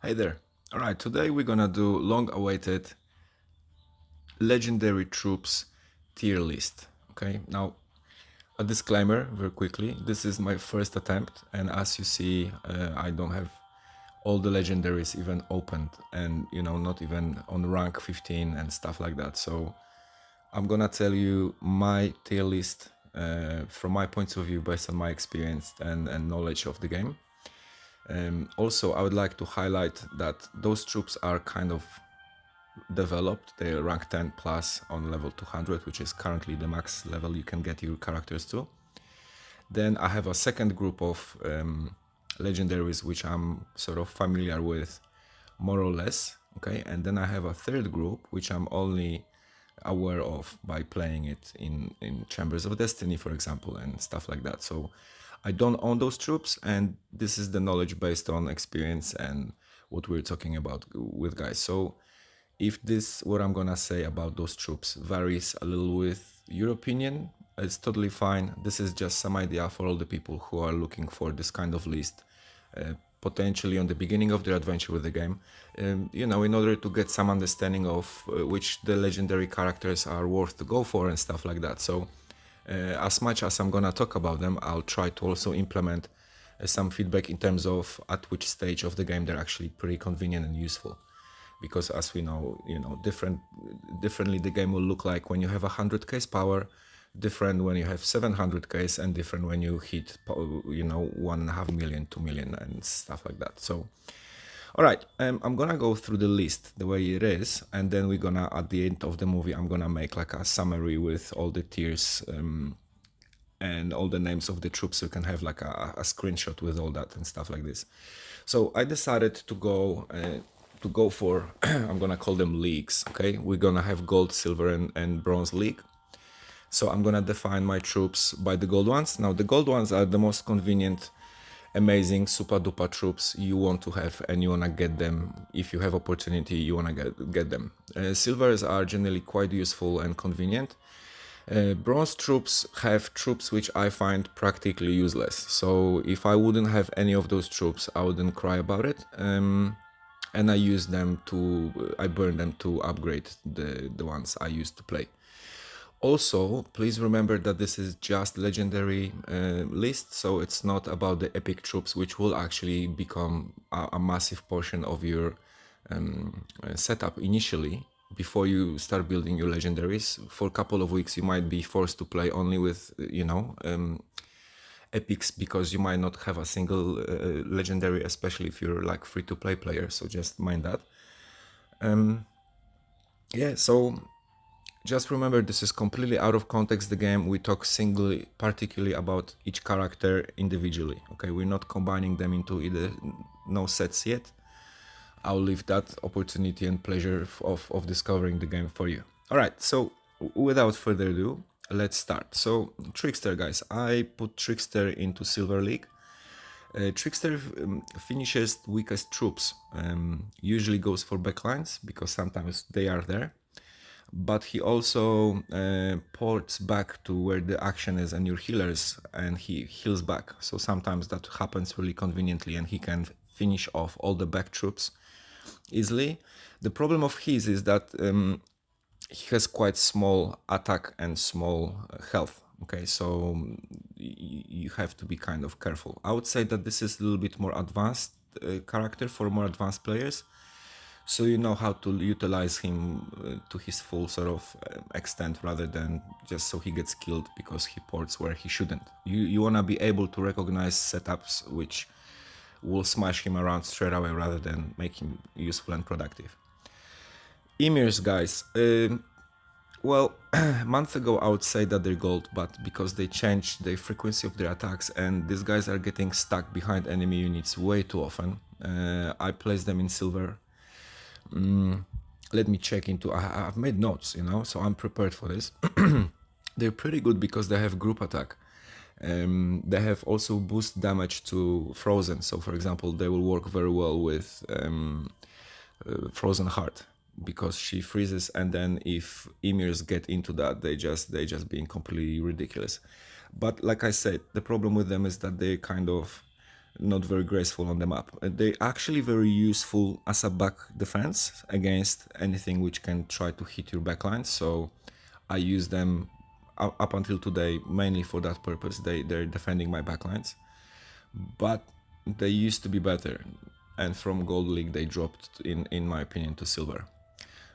Hey there. Alright, today we're gonna do long-awaited legendary troops tier list. Okay, now a disclaimer very quickly. This is my first attempt, and as you see, I don't have all the legendaries even opened, and not even on rank 15 and stuff like that. So I'm gonna tell you my tier list from my point of view based on my experience and knowledge of the game. Also, I would like to highlight that those troops are kind of developed. They're rank 10 plus on level 200, which is currently the max level you can get your characters to. Then I have a second group of legendaries which I'm sort of familiar with more or less. Okay, and then I have a third group which I'm only aware of by playing it in Chambers of Destiny, for example, and stuff like that. So I don't own those troops, and this is the knowledge based on experience and what we're talking about with guys. So if this, what I'm gonna say about those troops varies a little with your opinion, it's totally fine. This is just some idea for all the people who are looking for this kind of list, potentially on the beginning of their adventure with the game, in order to get some understanding of which the legendary characters are worth to go for and stuff like that. So as much as I'm gonna talk about them, I'll try to also implement some feedback in terms of at which stage of the game they're actually pretty convenient and useful. Because as we know, differently the game will look like when you have 100 case power, different when you have 700 case, and different when you hit 1.5 million, 2 million, and stuff like that. So all right, I'm gonna go through the list the way it is, and then we're gonna, at the end of the movie, I'm gonna make like a summary with all the tiers and all the names of the troops, so you can have like a screenshot with all that and stuff like this. So I decided to go for I'm gonna call them leagues. Okay, we're gonna have gold, silver, and bronze league. So I'm gonna define my troops by the gold ones. Now the gold ones are the most convenient, amazing, super duper troops you want to have, and you wanna get them if you have opportunity. You wanna get them. Silvers are generally quite useful and convenient. Bronze troops have troops which I find practically useless. So if I wouldn't have any of those troops, I wouldn't cry about it. And I burn them to upgrade the ones I used to play. Also, please remember that this is just legendary list, so it's not about the epic troops, which will actually become a massive portion of your setup initially. Before you start building your legendaries, for a couple of weeks you might be forced to play only with epics, because you might not have a single legendary, especially if you're like free-to-play player, so just mind that. Yeah, so just remember, this is completely out of context, the game. We talk singly, particularly about each character individually. Okay, we're not combining them into either, no sets yet. I'll leave that opportunity and pleasure of discovering the game for you. All right, so without further ado, let's start. So Trickster, guys, I put Trickster into Silver League. Trickster finishes weakest troops, usually goes for backlines because sometimes they are there, but he also ports back to where the action is and your healers, and he heals back. So sometimes that happens really conveniently, and he can finish off all the back troops easily. The problem of his is that he has quite small attack and small health. Okay, so you have to be kind of careful. I would say that this is a little bit more advanced character for more advanced players, so you know how to utilize him to his full sort of extent, rather than just so he gets killed because he ports where he shouldn't. You want to be able to recognize setups which will smash him around straight away rather than make him useful and productive. Emirs, guys, well, a month ago I would say that they're gold, but because they changed the frequency of their attacks and these guys are getting stuck behind enemy units way too often, I place them in silver. Let me check into, I've made notes, so I'm prepared for this. They're pretty good because they have group attack. They have also boost damage to Frozen, so for example they will work very well with Frozen Heart, because she freezes, and then if emirs get into that, they just being completely ridiculous. But like I said, the problem with them is that they kind of not very graceful on the map. They're actually very useful as a back defense against anything which can try to hit your backline. So I use them up until today mainly for that purpose. They're defending my backlines, but they used to be better, and from Gold League they dropped, in my opinion, to Silver.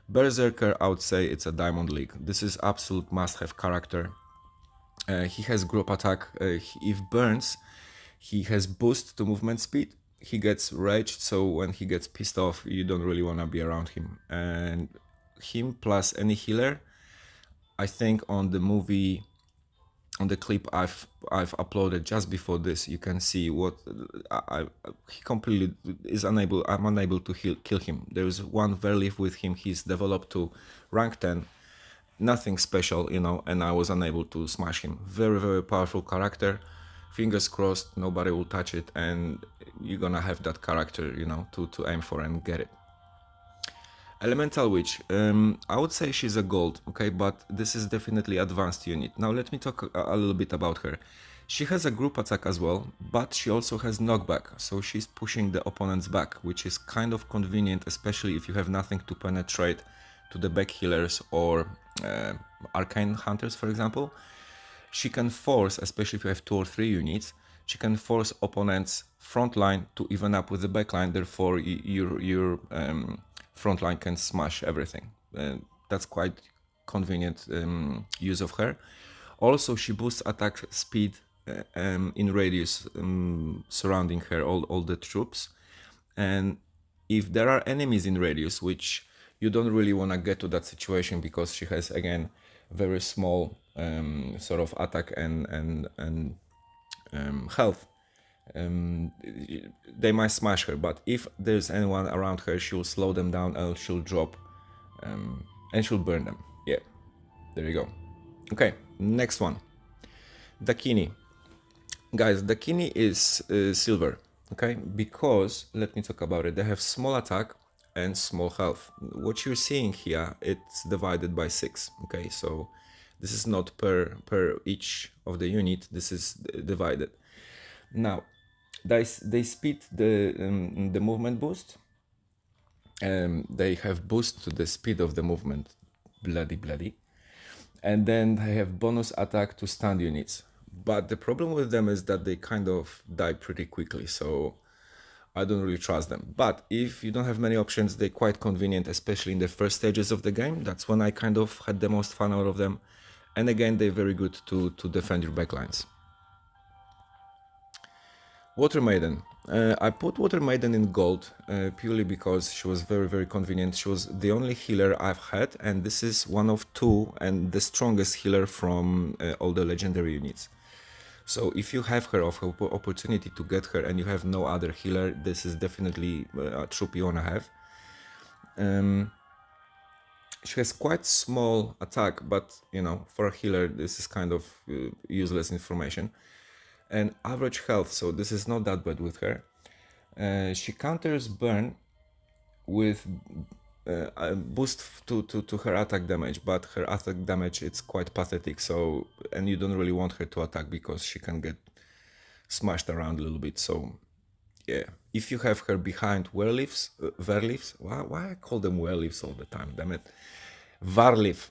Berserker, I would say it's a Diamond League. This is absolute must-have character. He has group attack. If burns, he has boost to movement speed. He gets raged, so when he gets pissed off, you don't really want to be around him. And him plus any healer, I think on the movie, on the clip I've uploaded just before this, you can see what he completely is unable. I'm unable to kill him. There is one Verleaf with him. He's developed to rank 10. Nothing special, you know, and I was unable to smash him. Very, very powerful character. Fingers crossed, nobody will touch it, and you're gonna have that character, you know, to aim for and get it. Elemental Witch, I would say she's a gold, okay, but this is definitely advanced unit. Now let me talk a little bit about her. She has a group attack as well, but she also has knockback, so she's pushing the opponents back, which is kind of convenient, especially if you have nothing to penetrate to the back healers or arcane hunters, for example. She can force, especially if you have 2 or 3 units, she can force opponents' front line to even up with the back line, therefore your front line can smash everything. That's quite convenient use of her. Also, she boosts attack speed in radius surrounding her, all the troops. And if there are enemies in radius, which you don't really want to get to that situation because she has, again, very small sort of attack and health, they might smash her, but if there's anyone around her, she'll slow them down and she'll drop and she'll burn them. Yeah, there you go. Okay, next one. Dakini. Guys, Dakini is silver, okay, because, let me talk about it, they have small attack and small health. What you're seeing here, it's divided by 6, okay, so this is not per each of the unit, this is divided. Now, they speed the movement boost. They have boost to the speed of the movement, bloody. And then they have bonus attack to stand units. But the problem with them is that they kind of die pretty quickly, so I don't really trust them. But if you don't have many options, they're quite convenient, especially in the first stages of the game. That's when I kind of had the most fun out of them. And again, they're very good to defend your backlines. Water Maiden. I put Water Maiden in gold purely because she was very, very convenient. She was the only healer I've had, and this is one of 2 and the strongest healer from all the legendary units. So if you have her, of opportunity to get her, and you have no other healer, this is definitely a troop you wanna have. She has quite small attack, but you know, for a healer, this is kind of useless information. And average health, so this is not that bad with her. She counters burn with a boost to her attack damage, but her attack damage, it's quite pathetic, so, and you don't really want her to attack because she can get smashed around a little bit. So yeah, if you have her behind Verleafs, why I call them Verleafs all the time, damn it, Varleaf.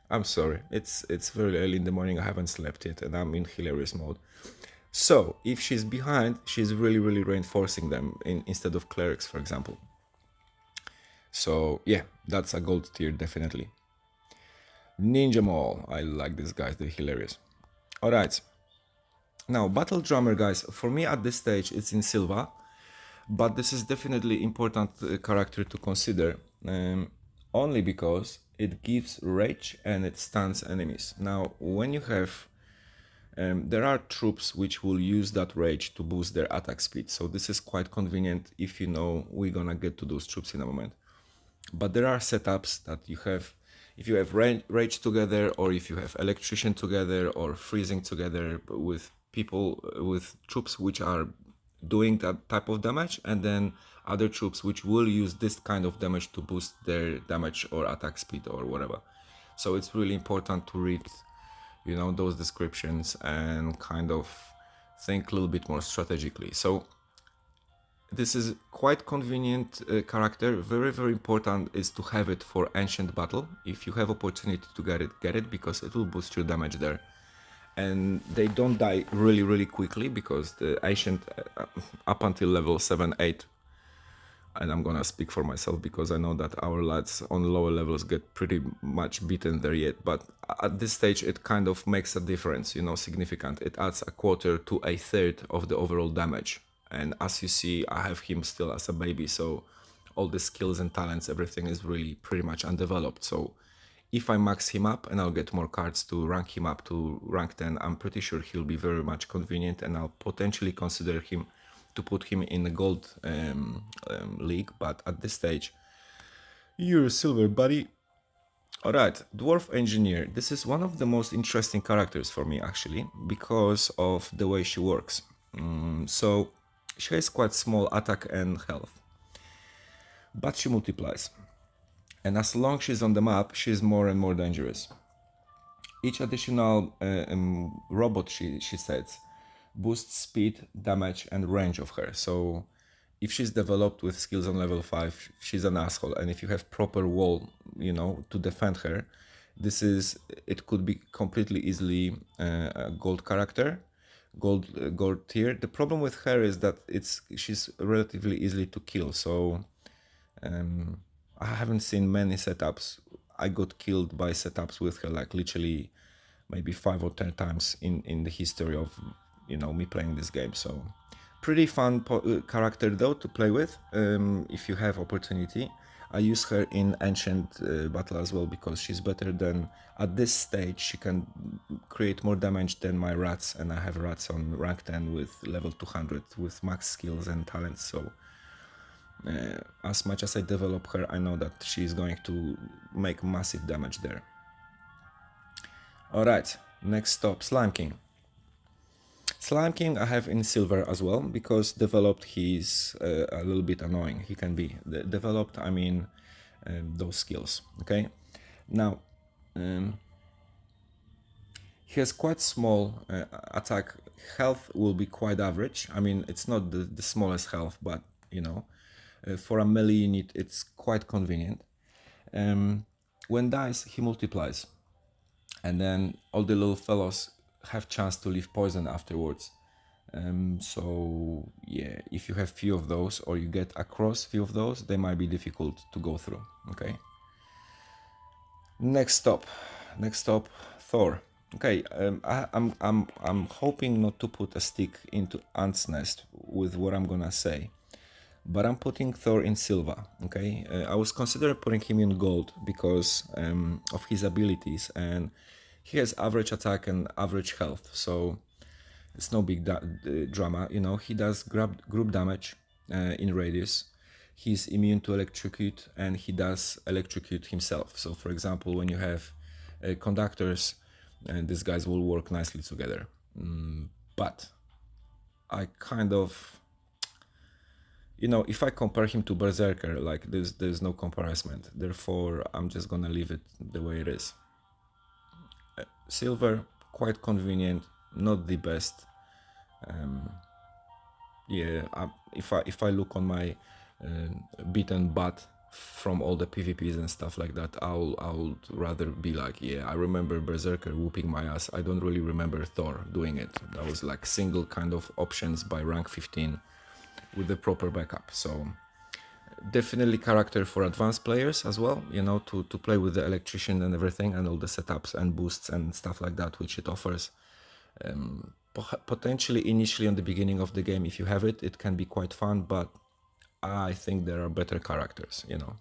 I'm sorry, it's very early in the morning, I haven't slept yet, and I'm in hilarious mode. So, if she's behind, she's really, really reinforcing them instead of clerics, for example. So, yeah, that's a gold tier, definitely. Ninja Mall, I like these guys, they're hilarious. Alright, now, Battle Drummer, guys, for me at this stage, it's in Silva, but this is definitely important character to consider, only because it gives rage and it stuns enemies. Now, when you have, there are troops which will use that rage to boost their attack speed, so this is quite convenient if you know we're gonna get to those troops in a moment. But there are setups that you have, if you have rage together, or if you have electrician together, or freezing together with people, with troops which are doing that type of damage, and then other troops which will use this kind of damage to boost their damage or attack speed or whatever. So it's really important to read, you know, those descriptions and kind of think a little bit more strategically. So this is quite convenient character. Very, very important is to have it for ancient battle. If you have opportunity to get it because it will boost your damage there. And they don't die really, really quickly because the ancient up until level 7, 8, and I'm gonna speak for myself because I know that our lads on lower levels get pretty much beaten there yet, but at this stage it kind of makes a difference, you know, significant. It adds a quarter to a third of the overall damage. And as you see, I have him still as a baby, so all the skills and talents, everything is really pretty much undeveloped. So if I max him up and I'll get more cards to rank him up to rank 10, I'm pretty sure he'll be very much convenient, and I'll potentially consider him to put him in the gold league, but at this stage, you're silver, buddy. Alright, Dwarf Engineer. This is one of the most interesting characters for me, actually, because of the way she works. So, she has quite small attack and health, but she multiplies. And as long as she's on the map, she's more and more dangerous. Each additional robot she sets boosts speed, damage, and range of her. So if she's developed with skills on level 5, she's an asshole. And if you have proper wall, you know, to defend her, it could be completely easily a gold character, gold tier. The problem with her is that she's relatively easily to kill. So I haven't seen many setups. I got killed by setups with her, like literally maybe 5 or 10 times in the history of, you know, me playing this game. So pretty fun character though to play with if you have opportunity. I use her in ancient battle as well because she's better than, at this stage she can create more damage than my rats, and I have rats on rank 10 with level 200 with max skills and talents. So as much as I develop her, I know that she's going to make massive damage there. Alright, next stop, Slime King. Slime King I have in silver as well, because developed he's a little bit annoying. He can be developed, I mean those skills, okay? Now, he has quite small attack. Health will be quite average. I mean, it's not the smallest health, but, you know, for a melee unit, it's quite convenient. When dies, he multiplies. And then all the little fellows have chance to leave poison afterwards. So yeah, if you have few of those, or you get across few of those, they might be difficult to go through. Okay. Next stop, Thor. Okay, I'm hoping not to put a stick into ant's nest with what I'm gonna say, but I'm putting Thor in silver. Okay, I was considering putting him in gold because of his abilities, and he has average attack and average health, so it's no big drama. You know, he does group damage in radius. He's immune to electrocute, and he does electrocute himself. So, for example, when you have conductors, these guys will work nicely together. But I kind of, you know, if I compare him to Berserker, like there's no comparison. Therefore, I'm just gonna leave it the way it is. Silver, quite convenient, not the best. Yeah, if I look on my beaten butt from all the PvPs and stuff like that, I'll rather be like, yeah, I remember Berserker whooping my ass. I don't really remember Thor doing it. That was like single kind of options by rank 15 with the proper backup. So definitely character for advanced players as well, you know, to play with the electrician and everything, and all the setups and boosts and stuff like that which it offers. Potentially initially on the beginning of the game, if you have it, it can be quite fun, but I think there are better characters, you know.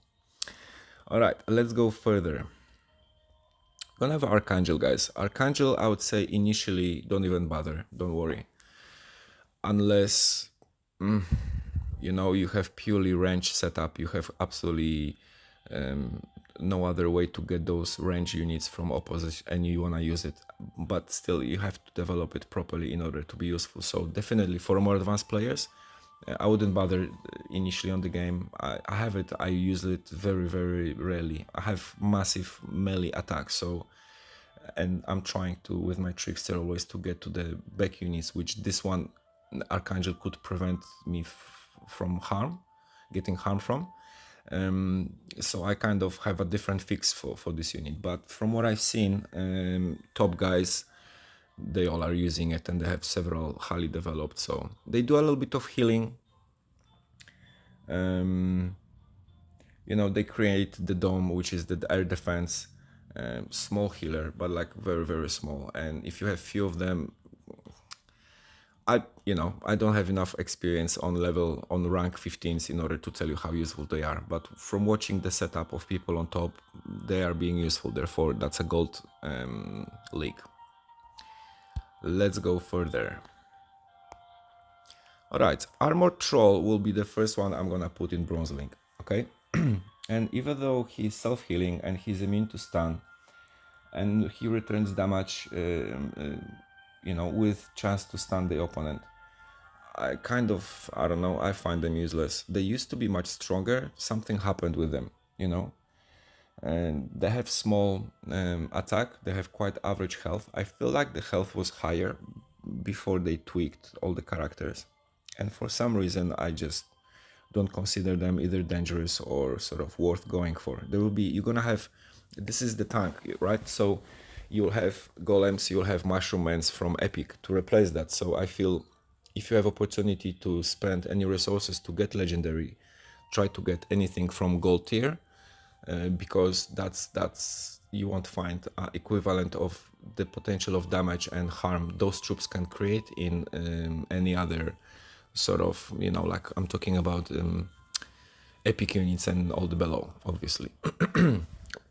Alright, let's go further. Gonna have Archangel, guys. Archangel, I would say initially don't even bother, don't worry, unless you know, you have purely range setup, you have absolutely no other way to get those range units from opposition, and you want to use it, but still you have to develop it properly in order to be useful. So definitely for more advanced players, I wouldn't bother initially on the game. I have it, I use it very, very rarely. I have massive melee attacks, so and I'm trying to, with my trickster, always to get to the back units, which this one Archangel could prevent me from getting harm from. So I kind of have a different fix for this unit, but from what I've seen, top guys, they all are using it, and they have several highly developed, so they do a little bit of healing. You know, they create the dome, which is the air defense, small healer, but like very, very small. And if you have few of them, I don't have enough experience on rank 15s in order to tell you how useful they are. But from watching the setup of people on top, they are being useful. Therefore, that's a gold league. Let's go further. All right, Armored Troll will be the first one I'm gonna put in Bronze Link. Okay, and even though he's self-healing and he's immune to stun, and he returns damage, with chance to stun the opponent, I don't know, I find them useless. They used to be much stronger. Something happened with them, and they have small attack. They have quite average health. I feel like the health was higher before they tweaked all the characters, and for some reason I just don't consider them either dangerous or sort of worth going for. You're gonna have, this is the tank, right? So you'll have golems, you'll have mushroom mans from epic to replace that. So I feel if you have opportunity to spend any resources to get legendary, try to get anything from gold tier, because that's you won't find equivalent of the potential of damage and harm those troops can create in any other sort of, like I'm talking about epic units and all the below, obviously.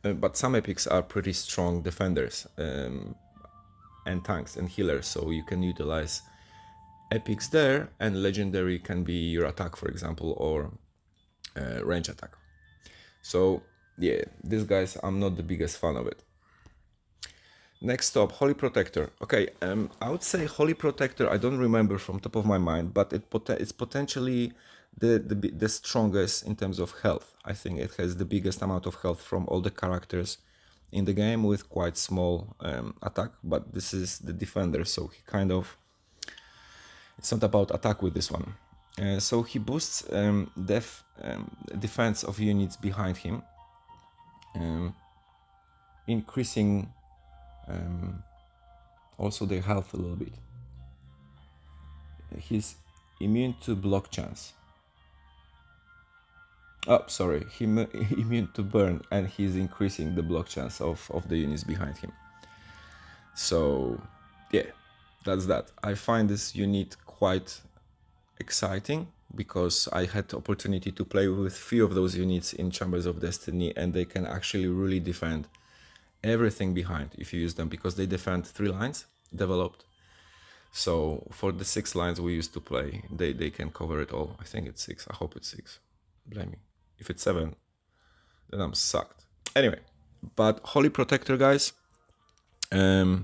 But some epics are pretty strong defenders and tanks and healers, so you can utilize epics there, and legendary can be your attack, for example, or range attack. So yeah, these guys, I'm not the biggest fan of it. Next up, Holy Protector. Okay, I would say Holy Protector, I don't remember from top of my mind, but it's potentially the strongest in terms of health. I think it has the biggest amount of health from all the characters in the game, with quite small attack, but this is the defender, so he kind of, it's not about attack with this one. So he boosts defense of units behind him, increasing also their health a little bit. He's immune to block chance. Oh, sorry, immune to burn, and he's increasing the block chance of the units behind him. So yeah, that's that. I find this unit quite exciting because I had the opportunity to play with few of those units in Chambers of Destiny, and they can actually really defend everything behind if you use them, because they defend 3 lines developed. So for the 6 lines we used to play, they can cover it all. I think it's 6. I hope it's 6. Blame me. If it's 7, then I'm sucked. Anyway, but Holy Protector, guys, at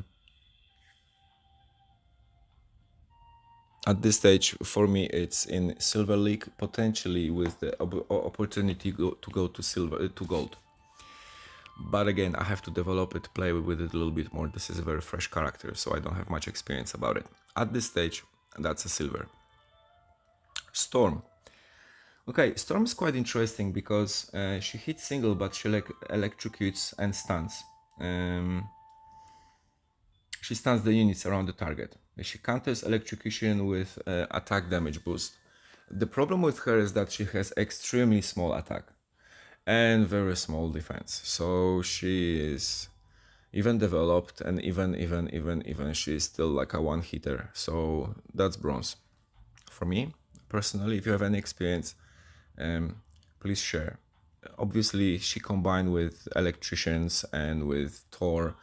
this stage, for me, it's in Silver League, potentially with the opportunity to go to silver to gold. But again, I have to develop it, play with it a little bit more. This is a very fresh character, so I don't have much experience about it. At this stage, that's a silver. Storm. Okay, Storm is quite interesting because she hits single, but she electrocutes and stuns. She stuns the units around the target. She counters electrocution with attack damage boost. The problem with her is that she has extremely small attack and very small defense. So she is even developed, and even she is still like a one hitter. So that's bronze for me personally. If you have any experience, please share. Obviously, she combined with electricians and with Thor,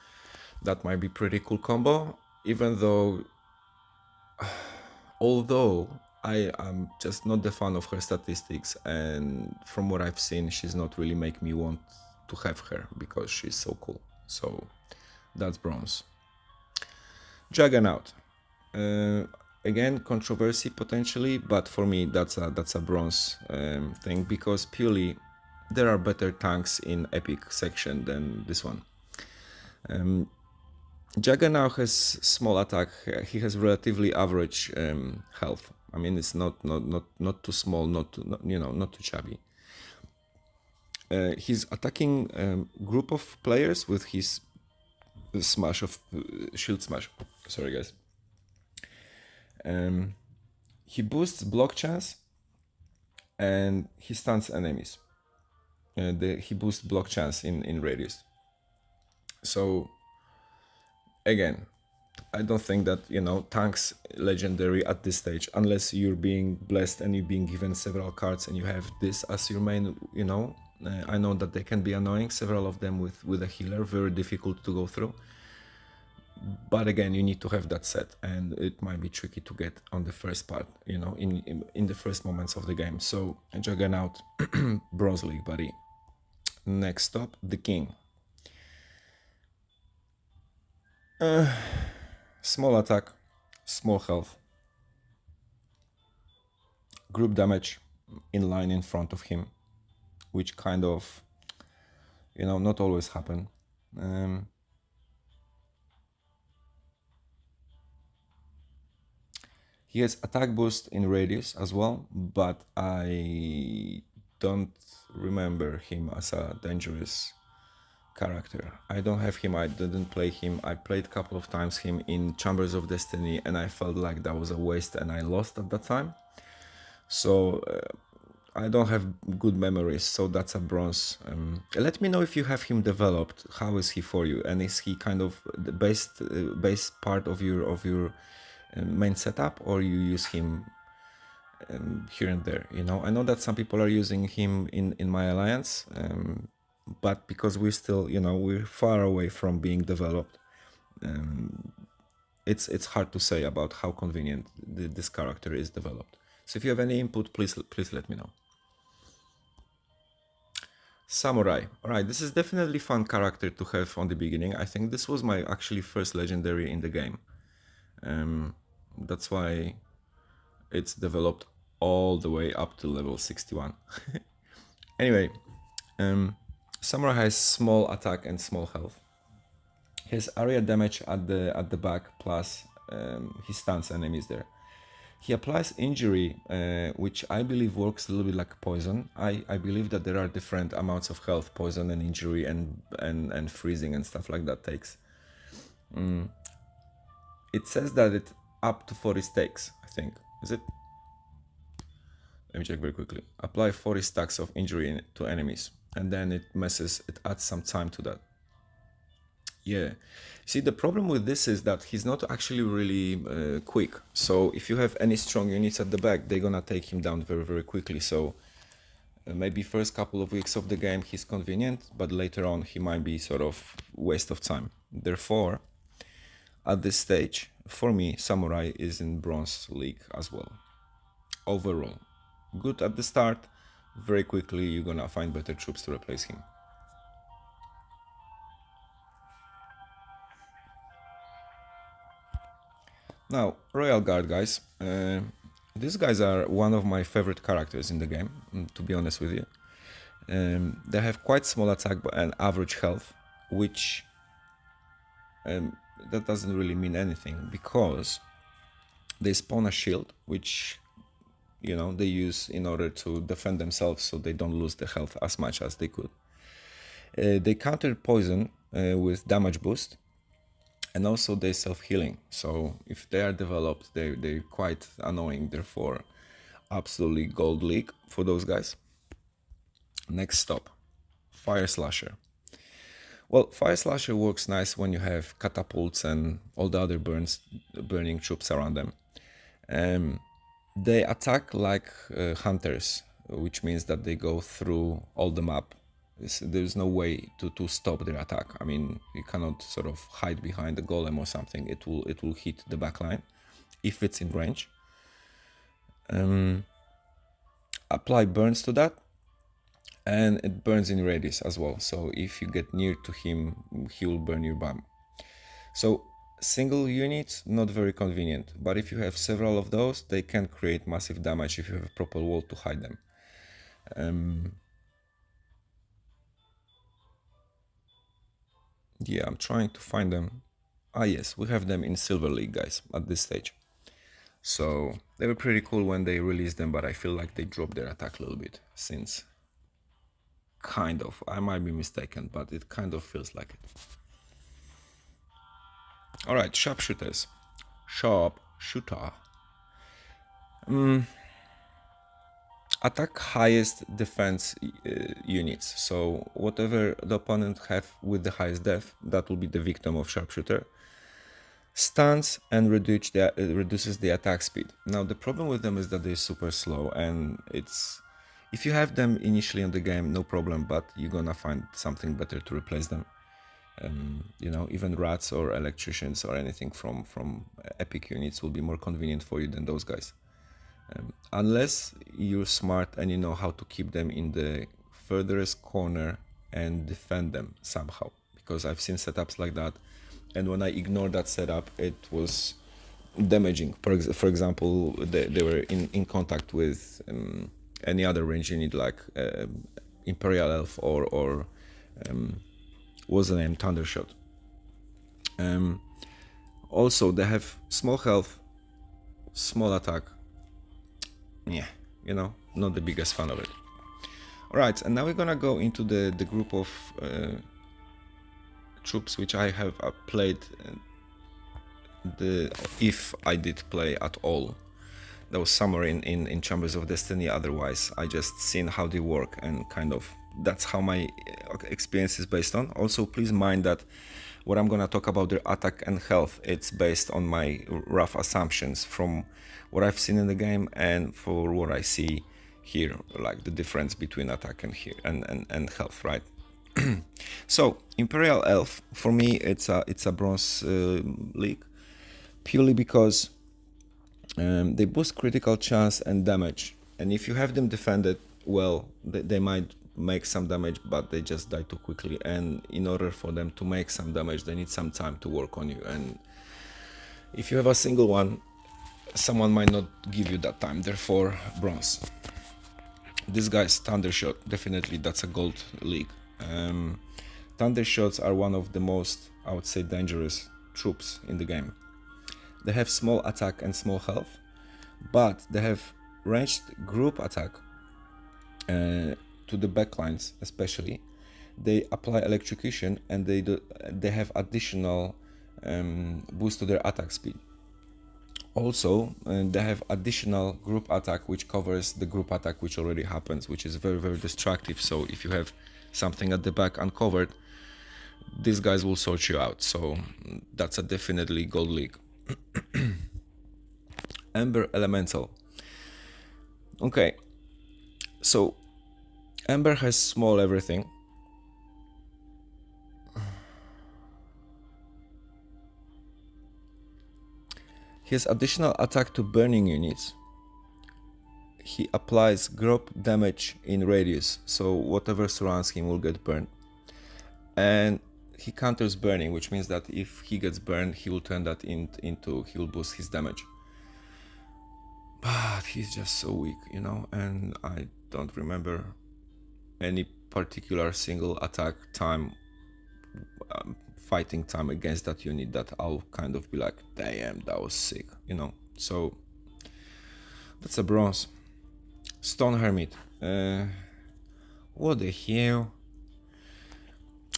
that might be pretty cool combo. Even though, although I am just not the fan of her statistics, and from what I've seen, she's not really make me want to have her because she's so cool. So that's bronze. Juggernaut. Again, controversy potentially, but for me that's a bronze thing, because purely there are better tanks in epic section than this one. Jagger now has small attack. He has relatively average health. I mean, it's not too small, not too chubby. He's attacking group of players with his smash of shield smash. Sorry, guys. He boosts block chance and he stuns enemies. He boosts block chance in radius. So again, I don't think that tanks legendary at this stage, unless you're being blessed and you're being given several cards and you have this as your main. I know that they can be annoying. Several of them with a healer, very difficult to go through. But again, you need to have that set, and it might be tricky to get on the first part, in the first moments of the game. So Juggernaut, Bronze League, buddy. Next stop, the King. Small attack, small health, group damage in line in front of him, which kind of, not always happen. He has attack boost in radius as well, but I don't remember him as a dangerous character. I don't have him, I didn't play him. I played a couple of times him in Chambers of Destiny and I felt like that was a waste and I lost at that time. So I don't have good memories, so that's a bronze. Let me know if you have him developed. How is he for you? And is he kind of the base part of your main setup, or you use him here and there? I know that some people are using him in my alliance, but because we're still, we're far away from being developed, it's hard to say about how convenient this character is developed. So if you have any input, please let me know. Samurai. Alright, this is definitely fun character to have on the beginning. I think this was my actually first legendary in the game. That's why it's developed all the way up to level 61. Anyway, Samurai has small attack and small health. His area damage at the back, plus he stuns enemies there. He applies injury, which I believe works a little bit like poison. I believe that there are different amounts of health, poison and injury and freezing and stuff like that takes. It says that it up to 40 stacks, I think. Is it? Let me check very quickly. Apply 40 stacks of injury to enemies, and then it adds some time to that. Yeah. See, the problem with this is that he's not actually really quick. So if you have any strong units at the back, they're gonna take him down very, very quickly. So maybe first couple of weeks of the game he's convenient, but later on he might be sort of waste of time. Therefore, at this stage, for me, Samurai is in Bronze League as well. Overall, good at the start. Very quickly you're gonna find better troops to replace him. Now, Royal Guard, guys. These guys are one of my favorite characters in the game, to be honest with you. They have quite small attack and average health, which that doesn't really mean anything, because they spawn a shield, which they use in order to defend themselves, so they don't lose the health as much as they could. They counter poison with damage boost, and also they self-healing. So if they are developed, they're quite annoying. Therefore, absolutely gold league for those guys. Next stop, Fire Slasher. Well, Fire Slasher works nice when you have catapults and all the other burning troops around them. They attack like hunters, which means that they go through all the map. There's no way to stop their attack. I mean, you cannot sort of hide behind the golem or something. It will hit the backline if it's in range. Apply burns to that, and it burns in radius as well. So if you get near to him, he will burn your bomb. So single units, not very convenient, but if you have several of those, they can create massive damage if you have a proper wall to hide them. Yeah, I'm trying to find them. Ah yes, we have them in Silver League, guys, at this stage. So they were pretty cool when they released them, but I feel like they dropped their attack a little bit since. Kind of. I might be mistaken, but it kind of feels like it. Alright, sharpshooters. Sharpshooter. Attack highest defense units. So whatever the opponent have with the highest def, that will be the victim of sharpshooter. Stuns and reduces the attack speed. Now the problem with them is that they're super slow, and it's if you have them initially in the game, no problem, but you're gonna find something better to replace them. You know, even rats or electricians or anything from epic units will be more convenient for you than those guys. Unless you're smart and you know how to keep them in the furthest corner and defend them somehow. Because I've seen setups like that, and when I ignored that setup, it was damaging. For example, they were in contact with any other range unit like Imperial Elf or what's the name, Thundershot. Also, they have small health, small attack. Yeah, you know, not the biggest fan of it. Alright, and now we're gonna go into the group of troops which I have played, if I did play at all. That was somewhere in Chambers of Destiny, otherwise I just seen how they work, and kind of that's how my experience is based on. Also, please mind that what I'm gonna talk about their attack and health, it's based on my rough assumptions from what I've seen in the game and for what I see here, like the difference between attack and here and health, right? So Imperial Elf, for me, it's a bronze league, purely because they boost critical chance and damage, and if you have them defended well, they might make some damage, but they just die too quickly, and in order for them to make some damage, they need some time to work on you, and if you have a single one, someone might not give you that time, therefore bronze. This guy's Thundershot, definitely that's a gold league. Thundershots are one of the most, I would say, dangerous troops in the game. They have small attack and small health, but they have ranged group attack to the backlines especially. They apply electrocution, and they have additional boost to their attack speed. Also, they have additional group attack which covers the group attack which already happens, which is very, very destructive. So if you have something at the back uncovered, these guys will sort you out. So that's a definitely gold league. Ember Elemental. Okay, so Ember has small everything. He has additional attack to burning units. He applies group damage in radius, so whatever surrounds him will get burned. And he counters burning, which means that if he gets burned, he will turn that he will boost his damage. But he's just so weak, you know, and I don't remember any particular single attack time, fighting time against that unit that I'll kind of be like, damn, that was sick, you know. So that's a bronze. Stone Hermit. What the hell?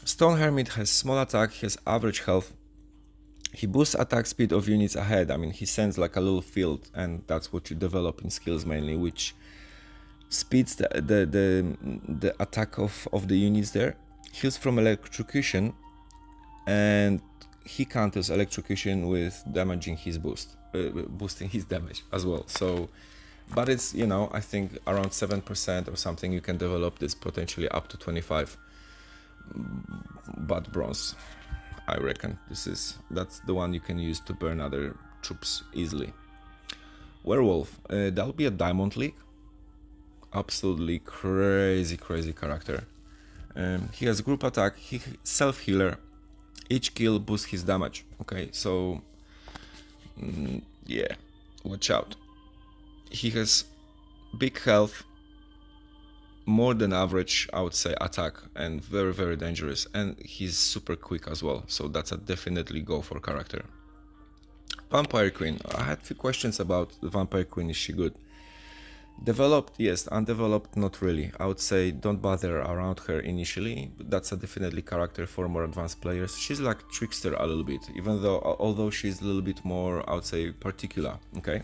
Stone Hermit has small attack, he has average health. He boosts attack speed of units ahead. I mean, he sends like a little field, and that's what you develop in skills mainly, which speeds the attack of the units there. Heals from electrocution, and he counters electrocution with damaging his boosting his damage as well. So, but it's, you know, I think around 7% or something. You can develop this potentially up to 25. But bronze, I reckon that's the one you can use to burn other troops easily. Werewolf, that'll be a diamond league. Absolutely crazy character. He has group attack, he self-healer. Each kill boosts his damage. Okay, so yeah, watch out. He has big health, more than average, I would say, attack, and very, very dangerous. And he's super quick as well, so that's a definitely go for character. Vampire Queen. I had a few questions about the Vampire Queen. Is she good? Developed, yes. Undeveloped, not really. I would say don't bother around her initially, but that's a definitely character for more advanced players. She's like trickster a little bit, even though, although she's a little bit more, I would say, particular, okay?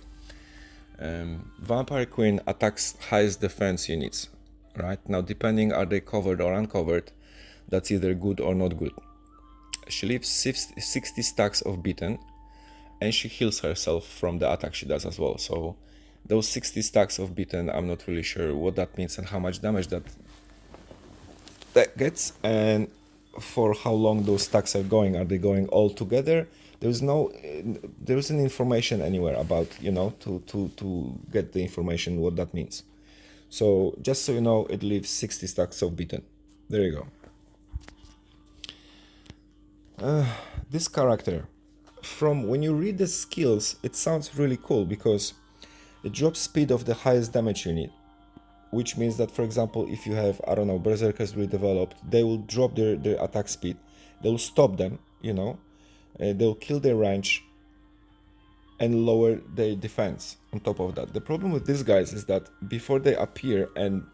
Vampire Queen attacks highest defense units, right? Now, depending are they covered or uncovered, that's either good or not good. She leaves 60 stacks of beaten, and she heals herself from the attack she does as well. So those 60 stacks of beaten, I'm not really sure what that means and how much damage that gets, and for how long those stacks are going. Are they going all together? There isn't information anywhere about, to get the information what that means. So just so you know, it leaves 60 stacks of beaten. There you go. This character, from when you read the skills, it sounds really cool because it drops speed of the highest damage unit, which means that, for example, if you have, I don't know, berserkers redeveloped, they will drop their attack speed, they'll stop them, they'll kill their range and lower their defense on top of that. The problem with these guys is that before they appear and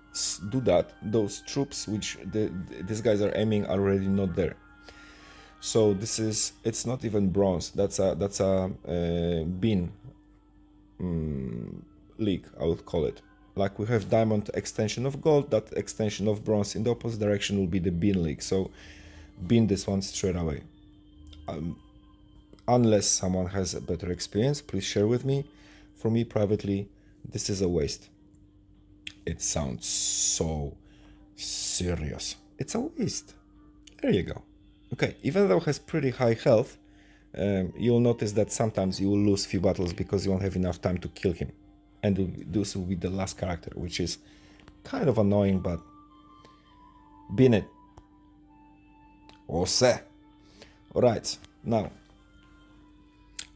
do that, those troops which these guys are aiming are already not there. So it's not even bronze. That's a bean league, I would call it. Like we have diamond extension of gold, that extension of bronze in the opposite direction will be the bean league. So bean this one straight away. Unless someone has a better experience, please share with me. For me privately, this is a waste. It sounds so serious. It's a waste. There you go. Okay, even though it has pretty high health, you'll notice that sometimes you will lose few battles because you won't have enough time to kill him. And this will be the last character, which is kind of annoying, but bin it. Ose. Alright, now.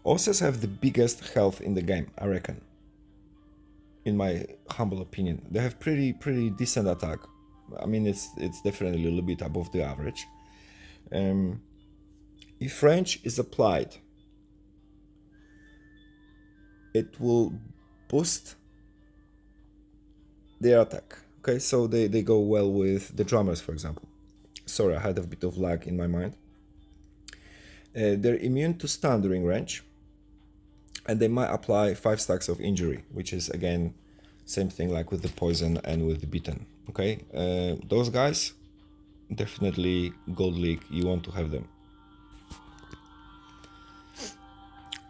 Oses have the biggest health in the game, I reckon. In my humble opinion. They have pretty decent attack. I mean, it's definitely a little bit above the average. If range is applied, it will boost their attack. Okay, so they go well with the drummers, for example. Sorry, I had a bit of lag in my mind. They're immune to stun during range, and they might apply 5 stacks of injury, which is again same thing like with the poison and with the beaten. Okay, those guys definitely gold league, you want to have them.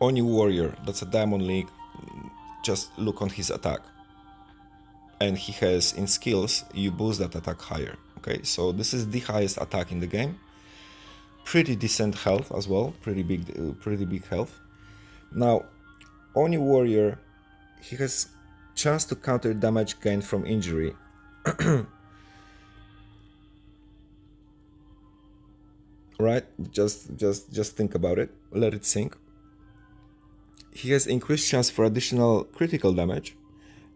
Oni warrior, that's a diamond league. Just look on his attack, and he has in skills you boost that attack higher. Okay, so this is the highest attack in the game. Pretty decent health as well, pretty big health. Now Oni warrior, he has chance to counter damage gained from injury. Right, just think about it, let it sink. He has increased chance for additional critical damage,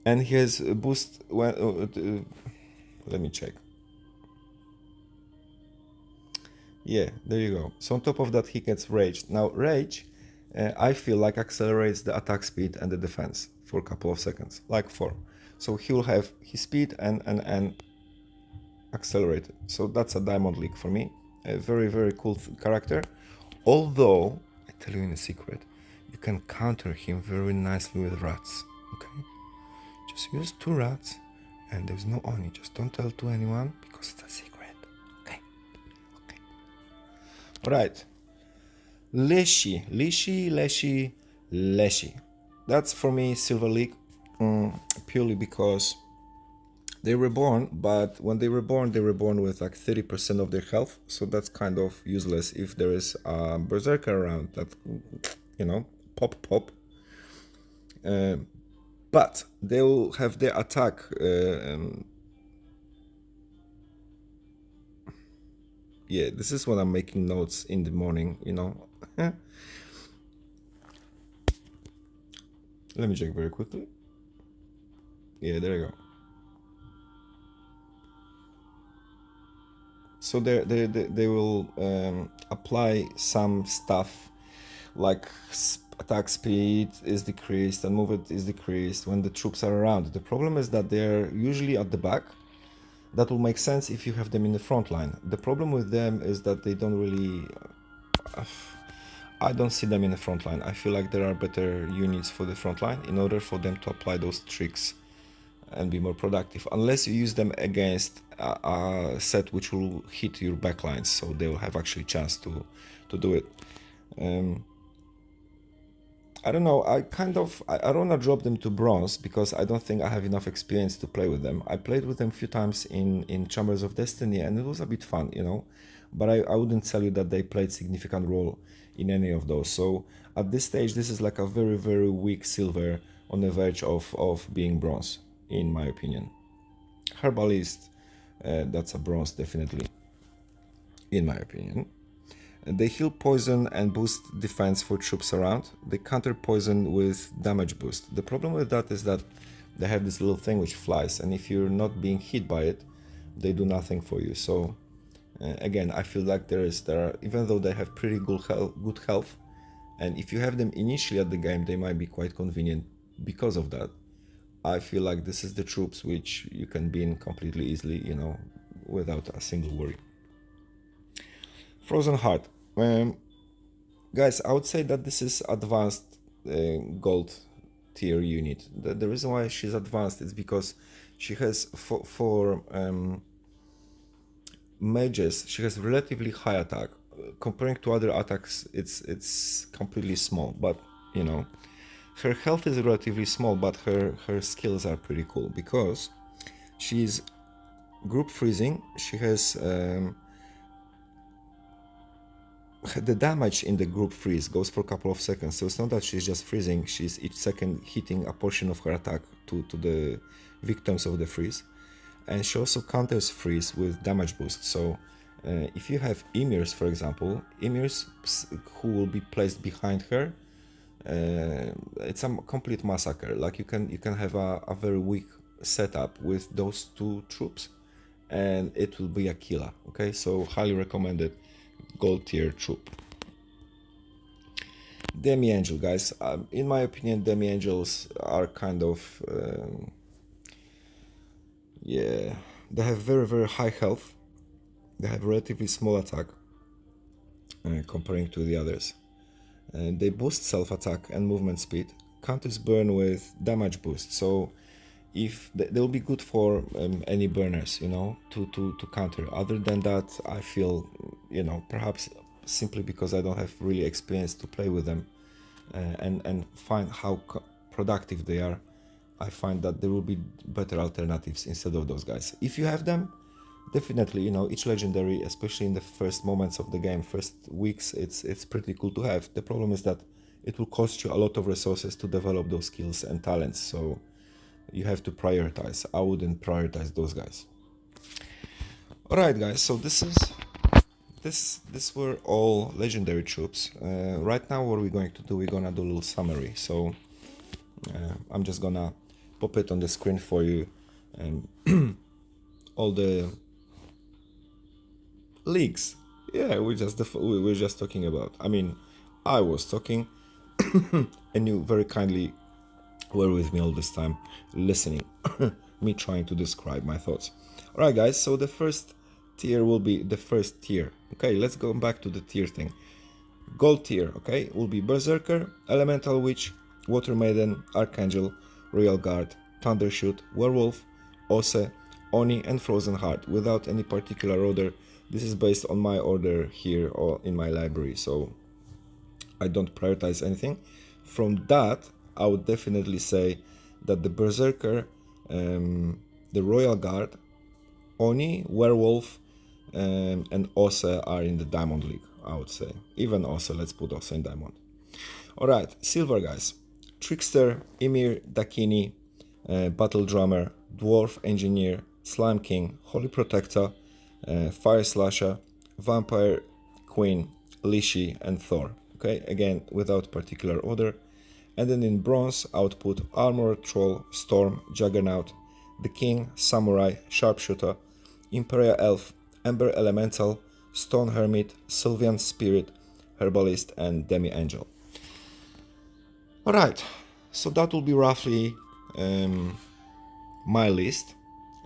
and he has a boost when let me check. Yeah, there you go. So on top of that, he gets rage. Now rage, I feel like accelerates the attack speed and the defense for a couple of seconds, like 4. So he will have his speed and accelerated. So that's a diamond league for me. A very cool character. Although I tell you in a secret, you can counter him very nicely with rats. Okay, just use 2 rats, and there's no Oni. Just don't tell to anyone because it's a secret. Okay. Right. Leshi. That's for me Silver League, purely because they were born, but when they were born with like 30% of their health, so that's kind of useless if there is a berserker around that, pop. But they will have their attack. Yeah, this is when I'm making notes in the morning, Let me check very quickly. Yeah, there you go. So they will apply some stuff like attack speed is decreased and movement is decreased when the troops are around. The problem is that they're usually at the back. That will make sense if you have them in the front line. The problem with them is that they don't really... I don't see them in the front line. I feel like there are better units for the front line in order for them to apply those tricks and be more productive. Unless you use them against a set which will hit your backlines, so they will have actually chance to do it. I don't know, I don't want to drop them to bronze because I don't think I have enough experience to play with them. I played with them a few times in Chambers of Destiny and it was a bit fun, you know, but I wouldn't tell you that they played significant role in any of those. So at this stage, this is like a very, very weak silver on the verge of being bronze, in my opinion. Herbalist, that's a bronze definitely, in my opinion. They heal poison and boost defense for troops around. They counter poison with damage boost. The problem with that is that they have this little thing which flies, and if you're not being hit by it, they do nothing for you. So again, I feel like there are, even though they have pretty good health, and if you have them initially at the game, they might be quite convenient because of that. I feel like this is the troops which you can bin completely easily, you know, without a single worry. Frozen Heart. Guys, I would say that this is advanced gold tier unit. The reason why she's advanced is because she has for mages, she has relatively high attack. Comparing to other attacks, it's completely small, but you know, her health is relatively small, but her skills are pretty cool because she's group freezing. She has the damage in the group freeze goes for a couple of seconds, so it's not that she's just freezing, she's each second hitting a portion of her attack to the victims of the freeze. And she also counters freeze with damage boost. So if you have emirs, for example, emirs who will be placed behind her, it's a complete massacre. Like you can have a very weak setup with those two troops and it will be a killer. Okay, so highly recommended gold tier troop. Demi Angel, guys. In my opinion, Demi Angels are kind of yeah, they have very, very high health. They have relatively small attack comparing to the others. They boost self-attack and movement speed. Counters burn with damage boost. So if they'll be good for any burners, you know, to counter. Other than that, I feel, you know, perhaps simply because I don't have really experience to play with them and find how productive they are, I find that there will be better alternatives instead of those guys. If you have them, definitely, you know, each legendary, especially in the first moments of the game, first weeks, it's pretty cool to have. The problem is that it will cost you a lot of resources to develop those skills and talents, so you have to prioritize. I wouldn't prioritize those guys. Alright guys, so this were all legendary troops. Right now what we're going to do, we're gonna do a little summary. So I'm just gonna pop it on the screen for you and all the leaks. Yeah, we're just talking about. I mean, I was talking and you very kindly were with me all this time, listening, me trying to describe my thoughts. Alright guys, so the first tier will be the first tier. Okay, let's go back to the tier thing. Gold tier, okay, will be Berserker, Elemental Witch, Water Maiden, Archangel, Royal Guard, Thundershoot, Werewolf, Ose, Oni and Frozen Heart, without any particular order. This is based on my order here or in my library, so I don't prioritize anything. From that, I would definitely say that the Berserker, the Royal Guard, Oni, Werewolf, and Ose are in the Diamond League, I would say. Even Ose, let's put Ose in Diamond. Alright, Silver guys. Trickster, Ymir, Dakini, Battle Drummer, Dwarf Engineer, Slime King, Holy Protector, Fire Slasher, Vampire Queen, Lishi, and Thor. Okay, again, without particular order. And then in bronze, I would put Armored Troll, Storm, Juggernaut, the King, Samurai, Sharpshooter, Imperial Elf, Ember Elemental, Stone Hermit, Sylvian Spirit, Herbalist, and Demi Angel. Alright, so that will be roughly my list.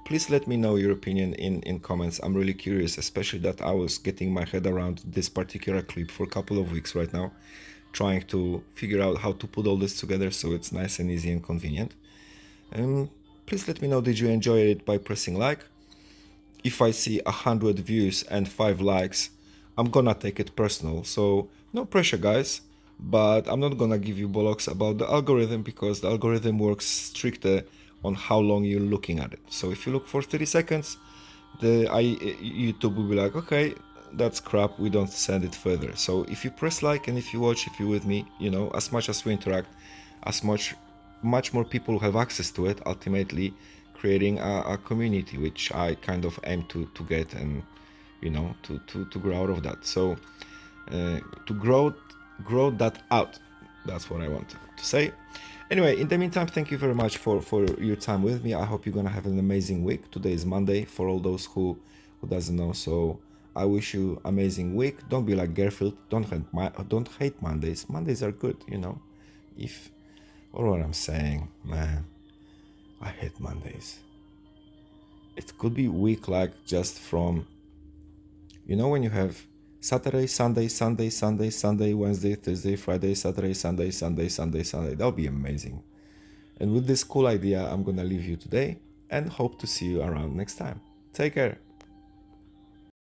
Please let me know your opinion in comments. I'm really curious, especially that I was getting my head around this particular clip for a couple of weeks right now, trying to figure out how to put all this together so it's nice and easy and convenient. Please let me know, did you enjoy it by pressing like? If I see 100 views and 5 likes, I'm gonna take it personal. So no pressure, guys, but I'm not gonna give you bollocks about the algorithm, because the algorithm works stricter on how long you're looking at it. So if you look for 30 seconds, YouTube will be like, okay, that's crap, we don't send it further. So if you press like and if you watch, if you're with me, you know, as much as we interact, as much more people have access to it, ultimately creating a community, which I kind of aim to get, and you know, to grow out of that. So to grow that out, that's what I want to say. Anyway, in the meantime, thank you very much for your time with me. I hope you're gonna have an amazing week. Today is Monday for all those who doesn't know. So I wish you amazing week. Don't be like Garfield. Don't hate Mondays. Mondays are good, you know. Or what I'm saying, man, I hate Mondays. It could be week like just from, you know, when you have Saturday, Sunday, Sunday, Sunday, Sunday, Wednesday, Thursday, Friday, Saturday, Sunday, Sunday, Sunday, Sunday. That'll be amazing. And with this cool idea, I'm gonna leave you today and hope to see you around next time. Take care.